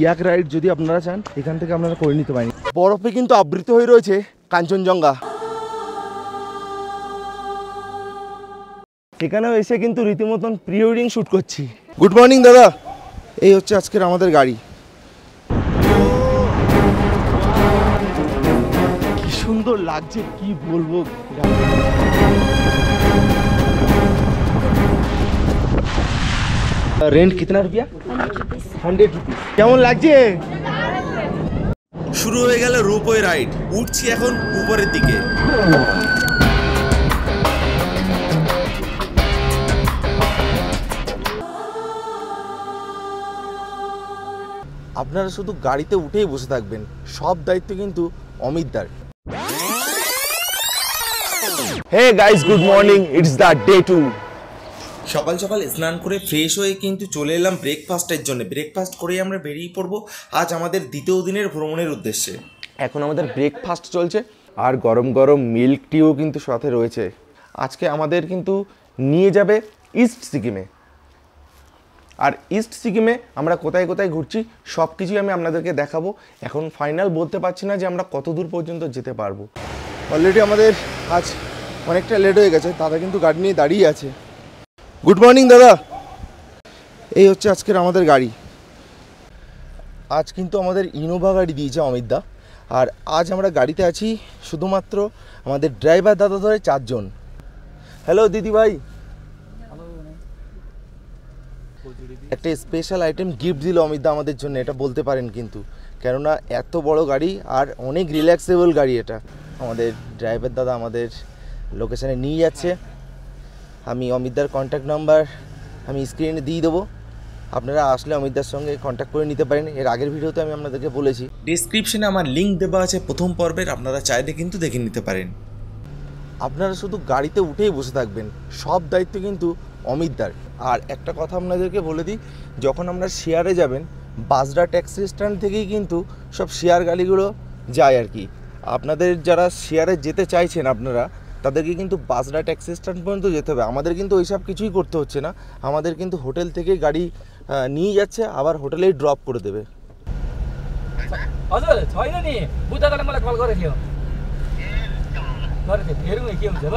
ইয়াক রাইড যদি আপনারা চান এখান থেকে আপনারা করে নিতে পারেন। বরফে কিন্তু আবৃত হয়ে রয়েছে কাঞ্চনজঙ্ঘা। এখানেও এসে কিন্তু রীতিমতন প্রি ওয়েডিং শ্যুট করছি। গুড মর্নিং দাদা, এই হচ্ছে আজকের আমাদের গাড়ি। কি সুন্দর লাগছে, কি বলবো। रेंट कितना रुपया? 100 रुपीस। কেমন লাগছে? শুরু হয়ে গেল রোপওয়ে রাইড। উঠছি এখন উপরের দিকে। আপনারা শুধু গাড়িতে উঠেই বসে থাকবেন, সব দায়িত্ব কিন্তু অমিতদার। Hey guys, good morning, it's the day 2। সকাল সকাল স্নান করে ফ্রেশ হয়ে কিন্তু চলে এলাম ব্রেকফাস্টের জন্য। ব্রেকফাস্ট করেই আমরা বেরিয়ে পড়বো আজ আমাদের দ্বিতীয় দিনের ভ্রমণের উদ্দেশ্যে। এখন আমাদের ব্রেকফাস্ট চলছে আর গরম গরম মিল্ক টিও কিন্তু সাথে রয়েছে। আজকে আমাদের কিন্তু নিয়ে যাবে ইস্ট সিকিমে। আর ইস্ট সিকিমে আমরা কোথায় কোথায় ঘুরছি সব কিছুই আমি আপনাদেরকে দেখাবো। এখন ফাইনাল বলতে পারছি না যে আমরা কত দূর পর্যন্ত যেতে পারবো। অলরেডি আমাদের আজ অনেকটা লেট হয়ে গেছে, দাদা কিন্তু গাড়ি নিয়ে দাঁড়িয়ে আছে। গুড মর্নিং দাদা, এই হচ্ছে আজকের আমাদের গাড়ি। আজ কিন্তু আমাদের ইনোভা গাড়ি দিয়েছে অমিতদা। আর আজ আমরা গাড়িতে আছি শুধুমাত্র আমাদের ড্রাইভার দাদা ধরে 4 জন। হ্যালো দিদি ভাই, একটা স্পেশাল আইটেম গিফট দিল অমিতদা আমাদের জন্য, এটা বলতে পারেন কিন্তু, কেননা এত বড় গাড়ি আর অনেক রিল্যাক্সেবল গাড়ি এটা। আমাদের ড্রাইভার দাদা আমাদের লোকেশানে নিয়ে যাচ্ছে। আমি অমিতদার কন্ট্যাক্ট নাম্বার আমি স্ক্রিনে দিয়ে দেবো, আপনারা আসলে অমিতদার সঙ্গে কন্ট্যাক্ট করে নিতে পারেন। এর আগের ভিডিওতে আমি আপনাদেরকে বলেছি, ডেসক্রিপশনে আমার লিঙ্ক দেওয়া আছে প্রথম পর্বের, আপনারা চাইলে কিন্তু দেখে নিতে পারেন। আপনারা শুধু গাড়িতে উঠেই বসে থাকবেন, সব দায়িত্ব কিন্তু অমিতদার। আর একটা কথা আপনাদেরকে বলে দিই, যখন আমরা শেয়ারে যাবেন বাজরা ট্যাক্সি স্ট্যান্ড থেকেই কিন্তু সব শেয়ার গাড়িগুলো যায় আর কি। আপনাদের যারা শেয়ারে যেতে চাইছেন আপনারা, তাদেরকে কিন্তু বাজরা ট্যাক্সি স্ট্যান্ড পর্যন্ত যেতে হবে। আমাদের কিন্তু ওইসব কিছুই করতে হচ্ছে না, আমাদের কিন্তু হোটেল থেকেই গাড়ি নিয়ে যাচ্ছে, আবার হোটেলেই ড্রপ করে দেবে। हजुर छैन नि, बुद्धले मलाई कल गरेको थियो। हेरौँ के हुन्छ ल।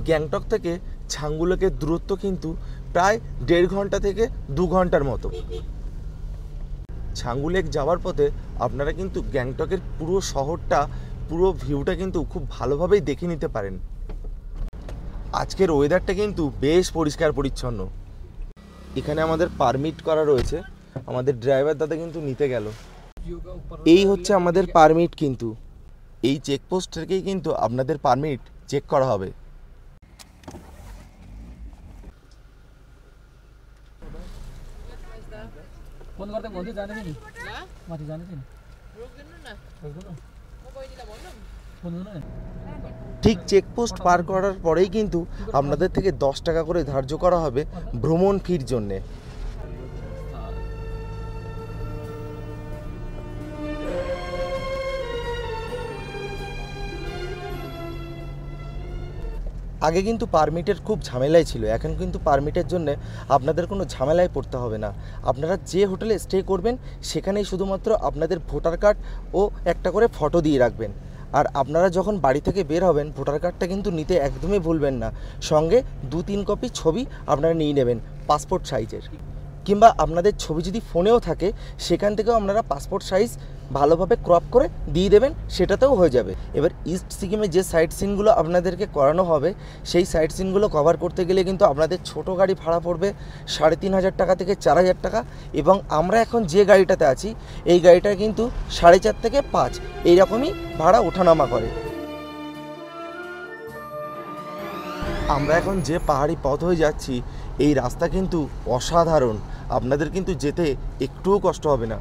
গ্যাংটক থেকে ছাঙ্গুলেকের দূরত্ব কিন্তু প্রায় 1.5 ঘন্টা থেকে 2 ঘন্টার মতো। ছাঙ্গুলেক যাওয়ার পথে আপনারা কিন্তু গ্যাংটকের পুরো শহরটা, পুরো ভিউটা কিন্তু খুব ভালোভাবেই দেখে নিতে পারেন। আজকের ওয়েদারটা কিন্তু বেশ পরিষ্কার পরিচ্ছন্ন। এখানে আমাদের পারমিট করা রয়েছে, আমাদের ড্রাইভার দাদা কিন্তু নিতে গেল। এই হচ্ছে আমাদের পারমিট, কিন্তু এই চেকপোস্ট থেকেই কিন্তু আপনাদের পারমিট চেক করা হবে। फोन गर्दा भन्दै जाने नि माथि जाने थिएन रोक्दिनु न म बहिनीलाई भन्नु फोन गर्नु न। ঠিক চেকপোস্ট পার করার পরেই কিন্তু আপনাদের থেকে 10 টাকা করে ধার্য করা হবে ভ্রমণ ফির জন্যে। আগে কিন্তু পারমিটের খুব ঝামেলাই ছিল, এখন কিন্তু পারমিটের জন্য আপনাদের কোনো ঝামেলায় পড়তে হবে না। আপনারা যে হোটেলে স্টে করবেন সেখানেই শুধুমাত্র আপনাদের ভোটার কার্ড ও একটা করে ফটো দিয়ে রাখবেন। আর আপনারা যখন বাড়ি থেকে বের হবেন ভোটার কার্ডটা কিন্তু নিতে একদমই ভুলবেন না, সঙ্গে 2-3 কপি ছবি আপনারা নিয়ে নেবেন পাসপোর্ট সাইজের, কিংবা আপনাদের ছবি যদি ফোনেও থাকে সেখান থেকেও আপনারা পাসপোর্ট সাইজ ভালোভাবে ক্রপ করে দিয়ে দেবেন, সেটাতেও হয়ে যাবে। এবার ইস্ট সিকিমে যে সাইট সিনগুলো আপনাদেরকে করানো হবে সেই সাইট সিনগুলো কভার করতে গেলে কিন্তু আপনাদের ছোট গাড়ি ভাড়া পড়বে 3,500 টাকা থেকে 4,000 টাকা। এবং আমরা এখন যে গাড়িটাতে আছি এই গাড়িটা কিন্তু 4.5 থেকে 5 এইরকমই ভাড়া ওঠানামা করে। আমরা এখন যে পাহাড়ি পথ হয়ে যাচ্ছি এই রাস্তা কিন্তু অসাধারণ, আপনাদের কিন্তু যেতে একটুও কষ্ট হবে না।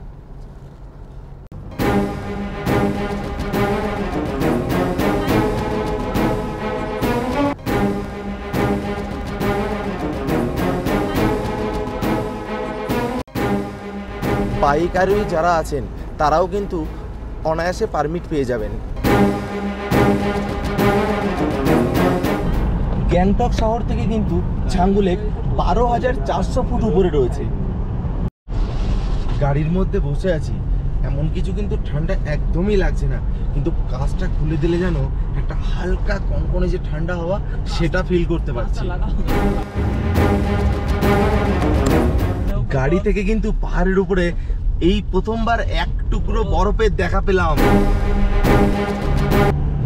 বাইক আরোহী যারা আছেন তারাও কিন্তু অনায়াসে পারমিট পেয়ে যাবেন। গ্যাংটক শহর থেকে কিন্তু ছাঙ্গুলেক 12,400 ফুট উপরে রয়েছে। গাড়ির মধ্যে বসে আছি, এমন কিছু কিন্তু ঠান্ডা একদমই লাগছে না, কিন্তু কাঁচটা খুলে দিলে যেন একটা হালকা কনকনে যে ঠান্ডা হাওয়া সেটা ফিল করতে পারছি। গাড়ি থেকে কিন্তু পাহাড়ের উপরে এই প্রথমবার এক টুকরো বরফের দেখা পেলাম।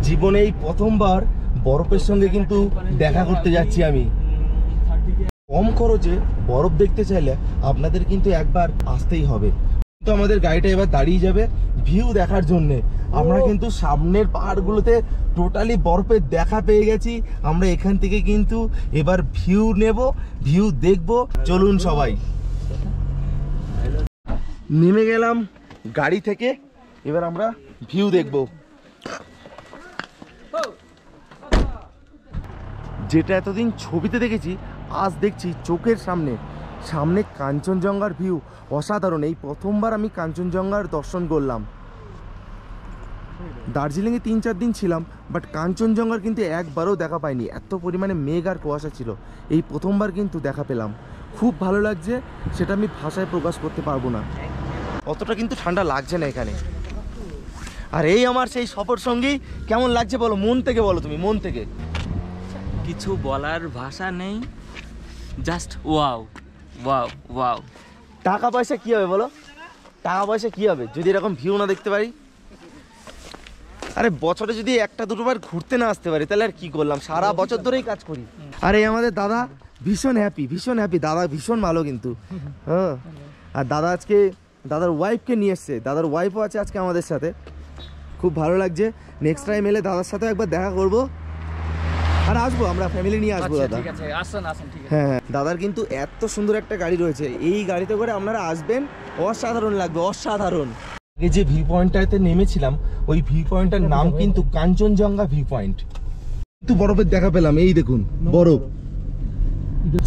জীবনে এই প্রথমবার বরফের সঙ্গে কিন্তু দেখা করতে যাচ্ছি আমি। কম খরচে বরফ দেখতে চাইলে আপনাদের কিন্তু একবার আসতেই হবে। তো আমাদের গাড়িটা এবার দাঁড়িয়ে যাবে ভিউ দেখার জন্যে। আমরা কিন্তু সামনের পাহাড়গুলোতে টোটালি বরফের দেখা পেয়ে গেছি। আমরা এখান থেকে কিন্তু এবার ভিউ নেব, ভিউ দেখব। চলুন সবাই। নেমে গেলাম গাড়ি থেকে, এবার আমরা ভিউ দেখব। যেটা এতদিন ছবিতে দেখেছি আজ দেখছি চোখের সামনে। সামনে কাঞ্চনজঙ্ঘার ভিউ অসাধারণ। এই প্রথমবার আমি কাঞ্চনজঙ্ঘার দর্শন করলাম। দার্জিলিংয়ে 3-4 দিন ছিলাম, বাট কাঞ্চনজঙ্ঘার কিন্তু একবারও দেখা পাইনি। এত পরিমাণে মেঘ আর কুয়াশা ছিল, এই প্রথমবার কিন্তু দেখা পেলাম। খুব ভালো লাগছে, সেটা আমি ভাষায় প্রকাশ করতে পারবো না। অতটা কিন্তু ঠান্ডা লাগছে না এখানে। আর এই আমার সেই সফর সঙ্গী, কেমন লাগছে বলো, মন থেকে বলো, তুমি মন থেকে। কিছু বলার ভাষা নেই, জাস্ট ওয়াও ওয়াও ওয়াও। টাকা পয়সা কি হবে বলো, টাকা পয়সা কি হবে যদি এরকম ভিউ না দেখতে পারি? আরে বছরে যদি একটা দুটো বার ঘুরতে না আসতে পারি তাহলে আর কি করলাম? সারা বছর ধরেই কাজ করি। আরে আমাদের দাদা ভীষণ হ্যাপি, ভীষণ হ্যাপি। দাদা ভীষণ ভালো কিন্তু। হ্যাঁ, আর দাদা আজকে দাদার ওয়াইফকে নিয়ে এসছে, দাদার ওয়াইফও আছে আজকে আমাদের সাথে। খুব ভালো লাগছে। নেক্সট টাইম এলে দাদার সাথে একবার দেখা করবো, আর আসবো, আমরা ফ্যামিলি নিয়ে আসবো দাদা। ঠিক আছে, আসুন আসুন, ঠিক আছে। হ্যাঁ, দাদার কিন্তু এত সুন্দর একটা গাড়ি রয়েছে, এই গাড়িতে করে আপনারা আসবেন, অসাধারণ লাগবে, অসাধারণ। আগে যে ভিউ পয়েন্টটাতে নেমেছিলাম ওই ভিউ পয়েন্টটার নাম কিন্তু কাঞ্চনজঙ্ঘা ভিউ পয়েন্ট। কিন্তু বরফের দেখা পেলাম, এই দেখুন বরফ।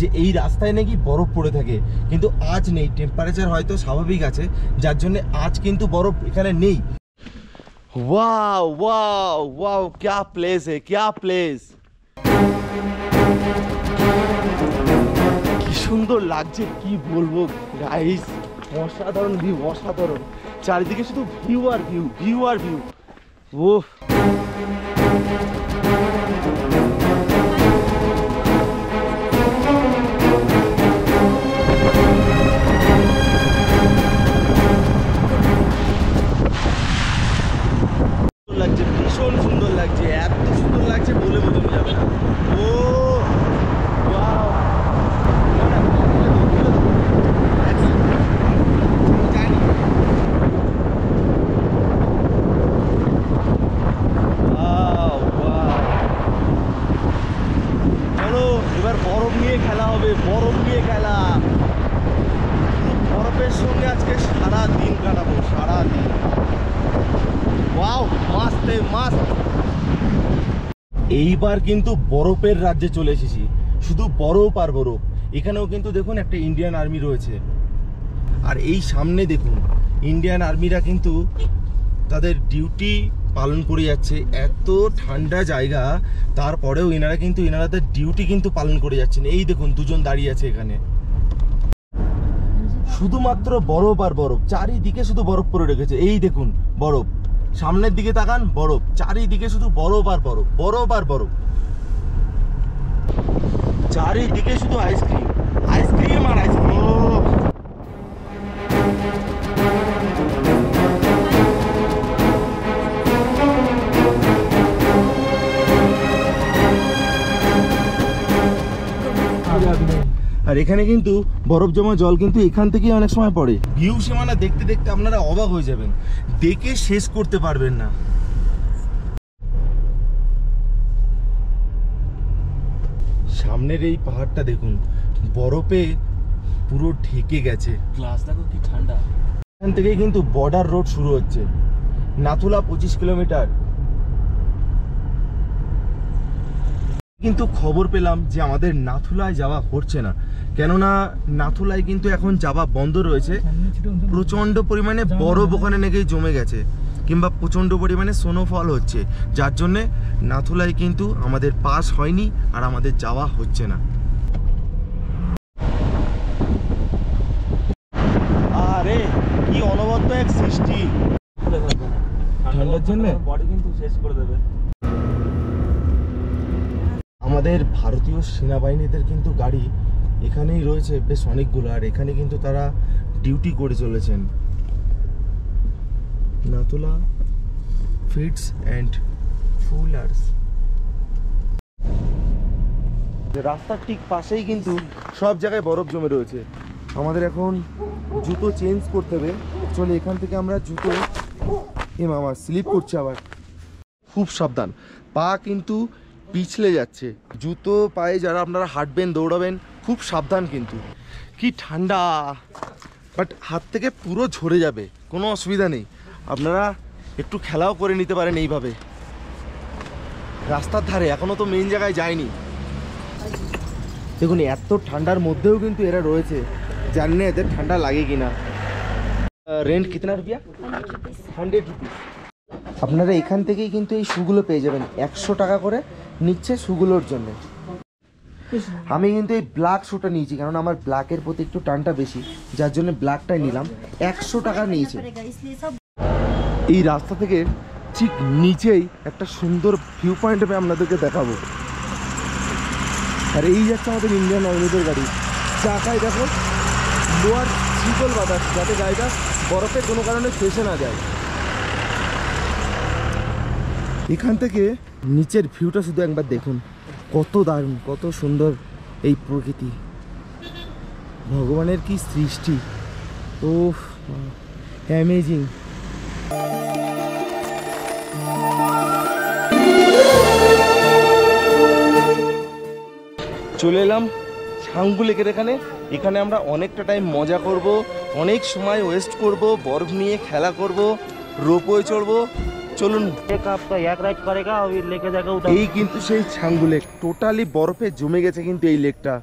যে এই রাস্তায় নাকি বরফ পড়ে থাকে, কিন্তু আজ নেই। টেম্পারেচার হয়তো স্বাভাবিক আছে, যার জন্য আজ কিন্তু বরফ এখানে নেই। ওয়াও ওয়াও ওয়াও, क्या প্লেস है, क्या প্লেস। কি সুন্দর লাগছে, কি বলবো গাইস, অসাধারণ ভিউ, অসাধারণ। চারিদিকে শুধু ভিউ আর ভিউ, ভিউ আর ভিউ। ওহ, লাগছে, ভীষণ সুন্দর লাগছে, এত সুন্দর লাগছে বলে বোঝানো যাবে না। ও ওয়াও, চলো এবার বরফ নিয়ে খেলা হবে, বরফ নিয়ে খেলা। বরফের সঙ্গে আজকে সারা দিন কাটাবো, সারা দিন। ওয়াও, মাস্ত মাস্ত। এইবার কিন্তু বরফের রাজ্যে চলে এসেছি, শুধু বরফ আর বরফ। এখানেও কিন্তু দেখুন একটা ইন্ডিয়ান আর্মি রয়েছে, আর এই সামনে দেখুন ইন্ডিয়ান আর্মিরা কিন্তু তাদের ডিউটি পালন করে যাচ্ছে। এত ঠান্ডা জায়গা, তারপরেও এনারা কিন্তু এনারাদের ডিউটি কিন্তু পালন করে যাচ্ছেন। এই দেখুন দুজন দাঁড়িয়ে আছে এখানে, শুধুমাত্র বরফ আর বরফ। চারিদিকে শুধু বরফ পড়ে রেখেছে। এই দেখুন বরফ, সামনের দিকে তাকান বরফ, চারিদিকে শুধু বরফ আর বরফ, বরফ আর বরফ। চারিদিকে শুধু আইসক্রিম, আইসক্রিম আর আইসক্রিম। আর এখানে কিন্তু বরফ জমা জল কিন্তু এখান থেকেই অনেক সময় পড়ে। ভিউ সীমানা দেখতে দেখতে আপনারা অবাক হয়ে যাবেন, দেখে শেষ করতে পারবেন না। সামনের এই পাহাড়টা দেখুন বরফে পুরো ঢেকে গেছে। গ্লাস দেখো কি ঠান্ডা। এখান থেকেই কিন্তু বর্ডার রোড শুরু হচ্ছে, নাথুলা 25 কিলোমিটার। কিন্তু খবর পেলাম যে আমাদের নাথুলায় যাওয়া হচ্ছে না, কেননা নাথুলায় কিন্তু এখন যাওয়া বন্ধ রয়েছে। প্রচণ্ড পরিমাণে বরফ ওখানে নাকি জমে গেছে, কিংবা প্রচণ্ড পরিমাণে স্নোফল হচ্ছে, যার জন্যে নাথুলায় কিন্তু আমাদের পাস হয়নি আর আমাদের যাওয়া হচ্ছে না। আরে শরবত তো এক সৃষ্টি। ঠান্ডার জন্য বডি কিন্তু শেষ করে দেবে। আমাদের ভারতীয় সেনাবাহিনীদের কিন্তু গাড়ি এখানেই রয়েছে বেশ অনেকগুলো, আর এখানে কিন্তু তারা ডিউটি করে চলেছেন। নাতুলা ফিটস অ্যান্ড ফুলার্স। রাস্তার ঠিক পাশেই কিন্তু সব জায়গায় বরফ জমে রয়েছে। আমাদের এখন জুতো চেঞ্জ করতে হবে। চলে এখান থেকে আমরা জুতো, এ মামা স্লিপ করছে আবার, খুব সাবধান, পা কিন্তু পিছলে যাচ্ছে। জুতো পায়ে যারা আপনারা হাঁটবেন দৌড়াবেন খুব সাবধান কিন্তু। কি ঠান্ডা, বাট হাত থেকে পুরো ঝরে যাবে, কোনো অসুবিধা নেই। আপনারা একটু খেলাও করে নিতে পারেন এইভাবে রাস্তার ধারে। এখনও তো মেইন জায়গায় যায়নি। দেখুন এত ঠান্ডার মধ্যেও কিন্তু এরা রয়েছে, জানি না এদের ঠান্ডা লাগে কিনা। রেন্ট কিতনা রুপিয়া? 100 রুপিস। আপনারা এখান থেকেই কিন্তু এই শুগুলো পেয়ে যাবেন, 100 টাকা করে নিচ্ছে শুগুলোর জন্য। আমি কিন্তু এই ব্ল্যাক শুটা নিয়েছি কারণ আমার ব্ল্যাকের প্রতি একটু টানটা বেশি, যার জন্য ব্ল্যাকটাই নিলাম। 100 টাকা নিয়েছে। এই রাস্তা থেকে ঠিক নিচেই একটা সুন্দর ভিউ পয়েন্ট আমি আপনাদেরকে দেখাবো। আর এই যাচ্ছে আমাদের ইন্ডিয়ান আর্মিদের গাড়ি। চাকায় দেখো লোয়ার শীতল বাতাস, যাতে গাড়িটা বরফে কোনো কারণে ফেসে না যায়। এখান থেকে নিচের ভিউটা শুধু একবার দেখুন, কত দারুণ, কত সুন্দর এই প্রকৃতি, ভগবানের কি সৃষ্টি। ওহ অ্যামেজিং। চলে এলাম ছাঙ্গু লেকের এখানে। এখানে আমরা অনেকটা টাইম মজা করব, অনেক সময় ওয়েস্ট করব, বরফ নিয়ে খেলা করব, রোপওয়ে চড়বো। চলুন। এই কিন্তু সেই ছাঙ্গু লেক, টোটালি বরফে জমে গেছে কিন্তু এই লেকটা।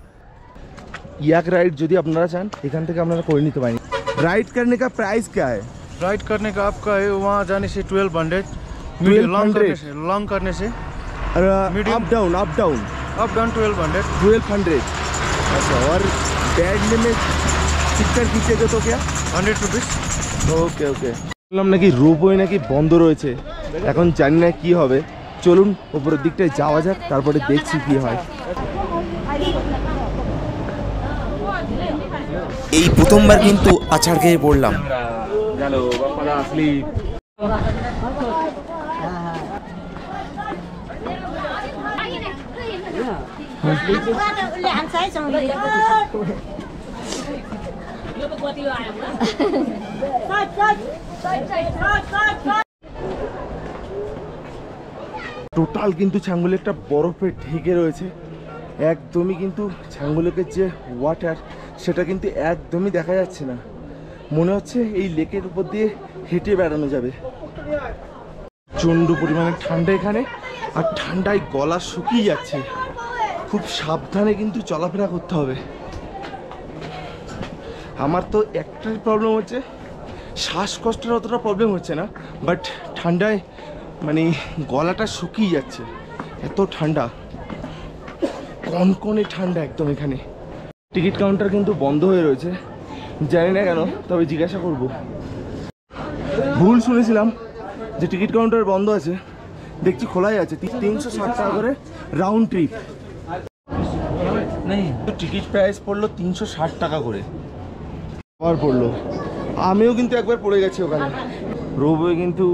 ইয়াক राइड যদি আপনারা চান এখান থেকে আপনারা করে নিতে পারেন। राइड करने का प्राइस क्या है? राइड करने का आपका है वहाँ जाने से 1200, लॉन्ग करने से और Medium. Up down up down 1200। 1200। अच्छा, और बैठने में टिकट खींचेगा तो क्या? 100 रुपीज़। ওকে ওকে। বললাম নাকি রোপওয়ে নাকি বন্ধ রয়েছে, এখন জানি না কি হবে। চলুন উপরের দিকটায় যাওয়া যাক, তারপরে দেখছি কি হয়। এই প্রথমবার কিন্তু আছাড় খেয়ে পড়লাম। টোটাল কিন্তু ছাঙ্গু লেকটা বরফে ঢেকে রয়েছে একদমই, কিন্তু ছাঙ্গু লেকের যে ওয়াটার সেটা কিন্তু একদমই দেখা যাচ্ছে না। মনে হচ্ছে এই লেকের উপর দিয়ে হেঁটে বেড়ানো যাবে। প্রচণ্ড পরিমাণে ঠান্ডা এখানে, আর ঠান্ডায় গলা শুকিয়ে যাচ্ছে। খুব সাবধানে কিন্তু চলাফেরা করতে হবে। আমার তো একটাই প্রবলেম হচ্ছে, শ্বাসকষ্টের অতটা প্রবলেম হচ্ছে না, বাট ঠান্ডায় মানে গলাটা শুকিয়ে যাচ্ছে, এত ঠান্ডা, কনকনে ঠান্ডা একদম। এখানে টিকিট কাউন্টার কিন্তু বন্ধ হয়ে রয়েছে, জানি না কেন, তবে জিজ্ঞাসা করব। ভুল শুনেছিলাম যে টিকিট কাউন্টার বন্ধ আছে, দেখছি খোলাই আছে। 360 টাকা করে রাউন্ড ট্রিপ। টিকিট প্রাইস পড়লো 360 টাকা করে। আবার পড়লো, আমিও কিন্তু একবার পড়ে গেছি ওখানে। রোবওয়ে কিন্তু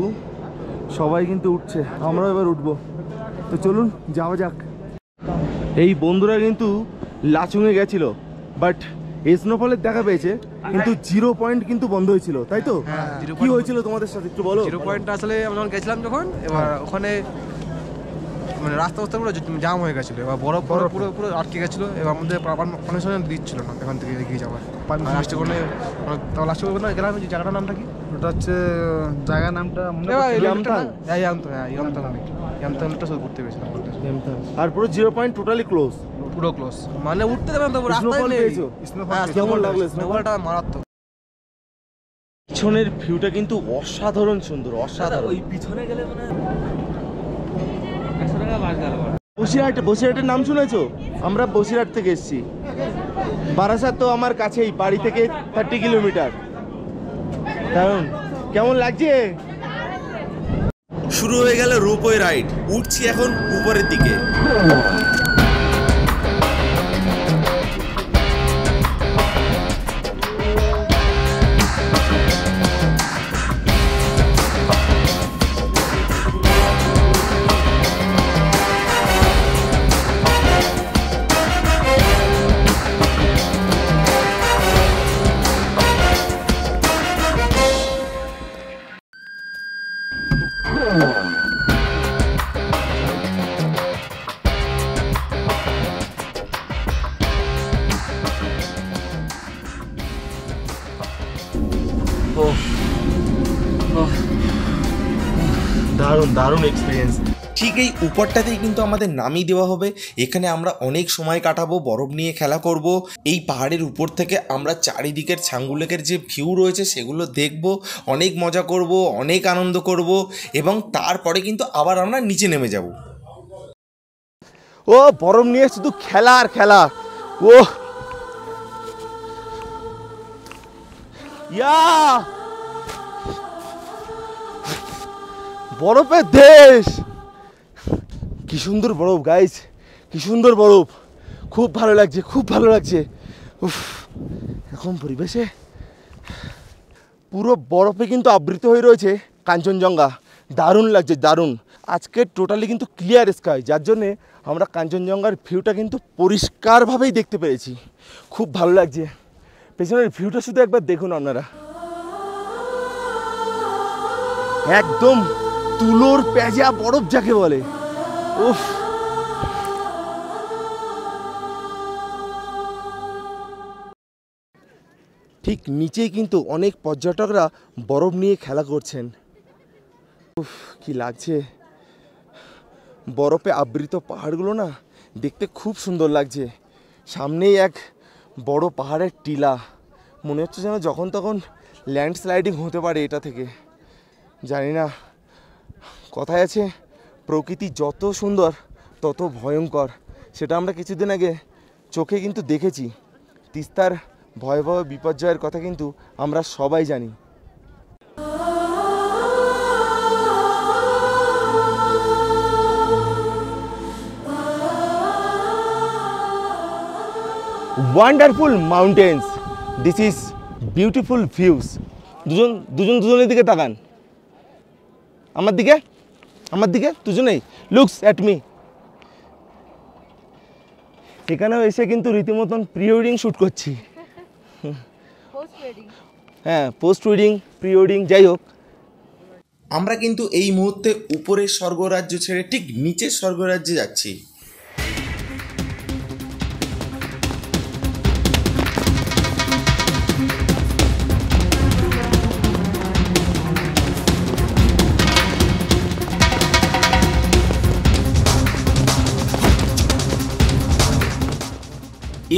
সবাই কিন্তু উঠছে, আমরাও এবার উঠবো। তো চলুন যাওয়া যাক। এই বন্ধুরা কিন্তু লাচুংয়ে গেছিল, বাট স্নোফলের দেখা পেয়েছে, কিন্তু 0 পয়েন্ট কিন্তু বন্ধ হয়েছিল, তাই তো? কি হয়েছিল তোমাদের সাথে একটু বলো। 0 পয়েন্টটা আসলে আমরা যখন গেছিলাম, যখন এবার ওখানে মানে রাস্তা পুরো জাম হয়ে গেছিলো, এবার বরফ পুরো পুরো আটকে গেছিলো, এবার আমাদের পারমিশন দিচ্ছিল না এখান থেকে এগিয়ে যাওয়ার। লাস্টে কোনো লাস্টে কোনো গেলাম, যে জায়গাটার নামটা কি? ওটা হচ্ছে জায়গার নামটা ইয়ামথাংটা শুধু ঘুরতে গেছিলাম। আর পুরো 0 পয়েন্ট টোটালি ক্লোজ, পুরো ক্লোজ, মানে উঠতে দেবেন তো রাস্তায় নেই। কেমন লাগলো স্নোফলটা? মারাত্মক। পিছনের ভিউটা কিন্তু অসাধারণ সুন্দর, অসাধারণ। ওই পিছনে গেলে মানে 100 টাকা বাস গেল। বসিরহাটের নাম শুনেছো? আমরা বসিরহাট থেকে এসেছি। বারাসাত তো আমার কাছেই, বাড়ি থেকে 30 কিলোমিটার। দারুণ, কেমন লাগছে? শুরু হয়ে গেল রোপওয়ে রাইড, উঠছি এখন উপরের দিকে। দারুণ দারুণ এক্সপিরিয়েন্স। ঠিক এই উপরটাতেই কিন্তু আমাদের নামিয়ে দেওয়া হবে। এখানে আমরা অনেক সময় কাটাবো, বরফ নিয়ে খেলা করব। এই পাহাড়ের উপর থেকে আমরা চারিদিকের ছাঙ্গু লেকের যে ভিউ রয়েছে সেগুলো দেখব, অনেক মজা করব, অনেক আনন্দ করব এবং তারপরে কিন্তু আবার আমরা নিচে নেমে যাব। ও বরফ নিয়ে শুধু খেলা আর খেলা। ও ইয়া, বরফের দেশ, কি সুন্দর বরফ গাইস, কি সুন্দর বরফ, খুব ভালো লাগছে, খুব ভালো লাগছে। উফ, এখন পরিবেশে পুরো বরফে কিন্তু আবৃত হয়ে রয়েছে কাঞ্চনজঙ্ঘা। দারুণ লাগছে, দারুণ। আজকে টোটালি কিন্তু ক্লিয়ার স্কাই, যার জন্যে আমরা কাঞ্চনজঙ্ঘার ভিউটা কিন্তু পরিষ্কারভাবেই দেখতে পেরেছি। খুব ভালো লাগছে। পেছনের ভিউটা শুধু একবার দেখুন আপনারা, একদম তুলোর পেঁজা বরফ যাকে বলে। উফ, ঠিক নিচেই কিন্তু অনেক পর্যটকরা বরফ নিয়ে খেলা করছেন। উফ, কি লাগছে। বরফে আবৃত পাহাড়গুলো না দেখতে খুব সুন্দর লাগছে। সামনেই এক বড় পাহাড়ের টিলা, মনে হচ্ছে যেন যখন তখন ল্যান্ডস্লাইডিং হতে পারে এটা থেকে। জানি না, কথায় আছে প্রকৃতি যত সুন্দর তত ভয়ঙ্কর। সেটা আমরা কিছুদিন আগে চোখে কিন্তু দেখেছি। তিস্তার ভয়াবহ বিপর্যয়ের কথা কিন্তু আমরা সবাই জানি। Wonderful mountains, this is beautiful views. দুজনের দিকে তাকান, আমার দিকে দুজনেই, লুকস অ্যাট মি। এখানেও এসে কিন্তু রীতিমতন প্রি ওয়েডিং শ্যুট করছি। হ্যাঁ, পোস্ট ওয়েডিং, প্রি ওয়েডিং, যাই হোক। আমরা কিন্তু এই মুহূর্তে উপরের স্বর্গরাজ্য ছেড়ে ঠিক নিচের স্বর্গরাজ্যে যাচ্ছি।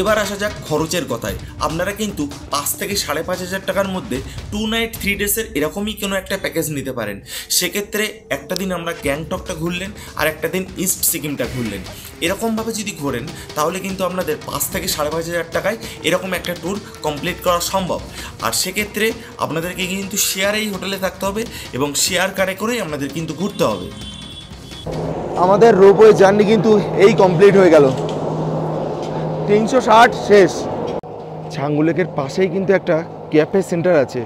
এবার আসা যাক খরচের কথায়। আপনারা কিন্তু 5 থেকে 5,500 টাকার মধ্যে 2 নাইট 3 ডেসের এরকমই কোনো একটা প্যাকেজ নিতে পারেন। সেক্ষেত্রে একটা দিন আমরা গ্যাংটকটা ঘুরলেন আর একটা দিন ইস্ট সিকিমটা ঘুরলেন। এরকমভাবে যদি ঘোরেন তাহলে কিন্তু আপনাদের 5 থেকে 5,500 টাকায় এরকম একটা ট্যুর কমপ্লিট করা সম্ভব। আর সেক্ষেত্রে আপনাদেরকে কিন্তু শেয়ারেই হোটেলে থাকতে হবে এবং শেয়ার কারে করেই আপনাদের কিন্তু ঘুরতে হবে। আমাদের রোপওয়ে জার্নি কিন্তু এই কমপ্লিট হয়ে গেল। 360 শেষ। ছাঙ্গু লেকের পাশেই কিন্তু একটা ক্যাফে সেন্টার আছে।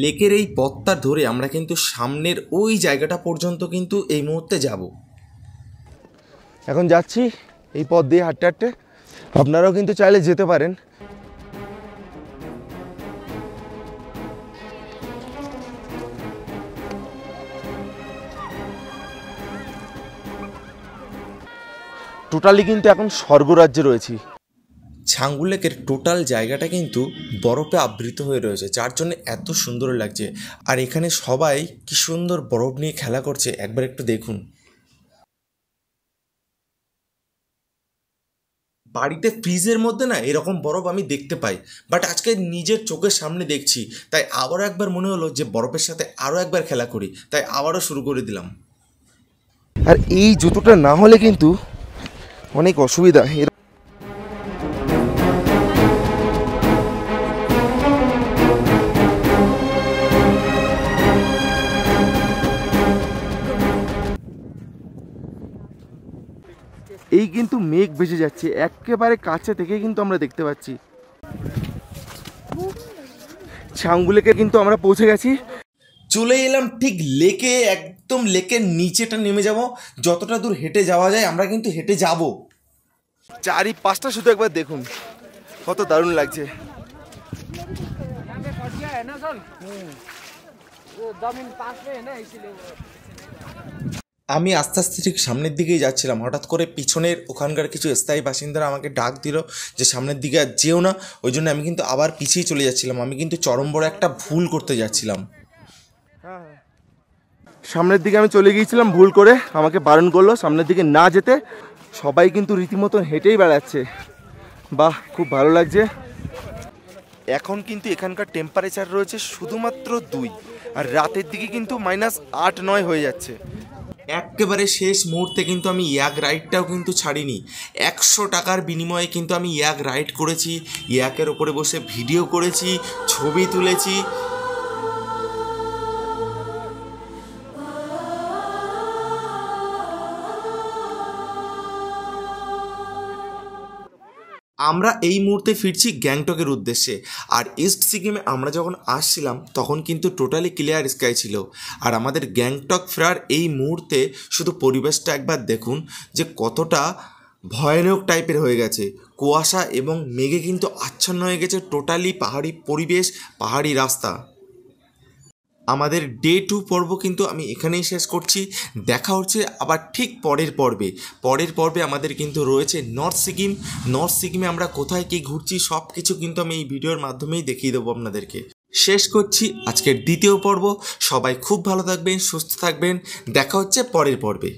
লেকের এই পথটা ধরে আমরা কিন্তু সামনের ওই জায়গাটা পর্যন্ত কিন্তু এই মুহূর্তে যাব। এখন যাচ্ছি এই পথ দিয়ে হাঁটতে হাঁটতে, আপনারাও কিন্তু চাইলে যেতে পারেন। টোটালি কিন্তু এখন স্বর্গরাজ্যে রয়েছি। ছাঙ্গু লেকের টোটাল জায়গাটা কিন্তু বরফে আবৃত হয়ে রয়েছে, যার জন্য এত সুন্দর লাগছে। আর এখানে সবাই কি সুন্দর বরফ নিয়ে খেলা করছে, একবার একটু দেখুন। বাড়িতে ফ্রিজের মধ্যে না এরকম বরফ আমি দেখতে পাই, বাট আজকে নিজের চোখের সামনে দেখছি, তাই আবারও একবার মনে হলো যে বরফের সাথে আরও একবার খেলা করি, তাই আবারও শুরু করে দিলাম। আর এই জুতোটা না হলে কিন্তু অনেক অসুবিধা। এই কিন্তু মেঘ ভেসে যাচ্ছে, একেবারে কাছে থেকে কিন্তু আমরা দেখতে পাচ্ছি। ছাংগুলেকে কিন্তু আমরা পৌঁছে গেছি। চলে এলাম ঠিক লেকে, একদম লেকের নিচেটা নেমে যাব। যতটা দূর হেঁটে যাওয়া যায় আমরা কিন্তু হেঁটে যাব। চারিপাশটা শুধু একবার দেখুন, কত দারুণ লাগছে। আমি আস্তে আস্তে ঠিক সামনের দিকেই যাচ্ছিলাম, হঠাৎ করে পিছনের ওখানকার কিছু স্থায়ী বাসিন্দারা আমাকে ডাক দিল যে সামনের দিকে আর যেও না। ওই জন্য আমি কিন্তু আবার পিছিয়ে চলে যাচ্ছিলাম। আমি কিন্তু চরম বড় একটা ভুল করতে যাচ্ছিলাম। সামনের দিকে আমি চলে গিয়েছিলাম, ভুল করে আমাকে বারণ করলো সামনের দিকে না যেতে। সবাই কিন্তু রীতিমতন হেঁটেই বেড়াচ্ছে। বাহ, খুব ভালো লাগছে। এখন কিন্তু এখানকার টেম্পারেচার রয়েছে শুধুমাত্র 2, আর রাতের দিকে কিন্তু -8-9 হয়ে যাচ্ছে। একেবারে শেষ মুহূর্তে কিন্তু আমি ইয়াক রাইডটাও কিন্তু ছাড়িনি। 100 টাকার বিনিময়ে কিন্তু আমি ইয়াক রাইড করেছি, ইয়াকের ওপরে বসে ভিডিও করেছি, ছবি তুলেছি। আমরা এই মুহূর্তে ফিরছি গ্যাংটকের উদ্দেশ্যে। আর ইস্ট সিকিমে আমরা যখন আসছিলাম তখন কিন্তু টোটালি ক্লিয়ার স্কাই ছিল। আর আমাদের গ্যাংটক ফেরার এই মুহূর্তে শুধু পরিবেশটা একবার দেখুন যে কতটা ভয়ানক টাইপের হয়ে গেছে। কুয়াশা এবং মেঘে কিন্তু আচ্ছন্ন হয়ে গেছে টোটালি পাহাড়ি পরিবেশ, পাহাড়ি রাস্তা। আমাদের ডে 2 পর্ব কিন্তু আমি এখানেই শেষ করছি। দেখা হচ্ছে আবার ঠিক পরের পর্বে আমাদের কিন্তু রয়েছে নর্থ সিকিমে আমরা কোথায় কী ঘুরছি সব কিছু কিন্তু আমি এই ভিডিওর মাধ্যমেই দেখিয়ে দেবো আপনাদেরকে। শেষ করছি আজকের দ্বিতীয় পর্ব। সবাই খুব ভালো থাকবেন, সুস্থ থাকবেন। দেখা হচ্ছে পরের পর্বে।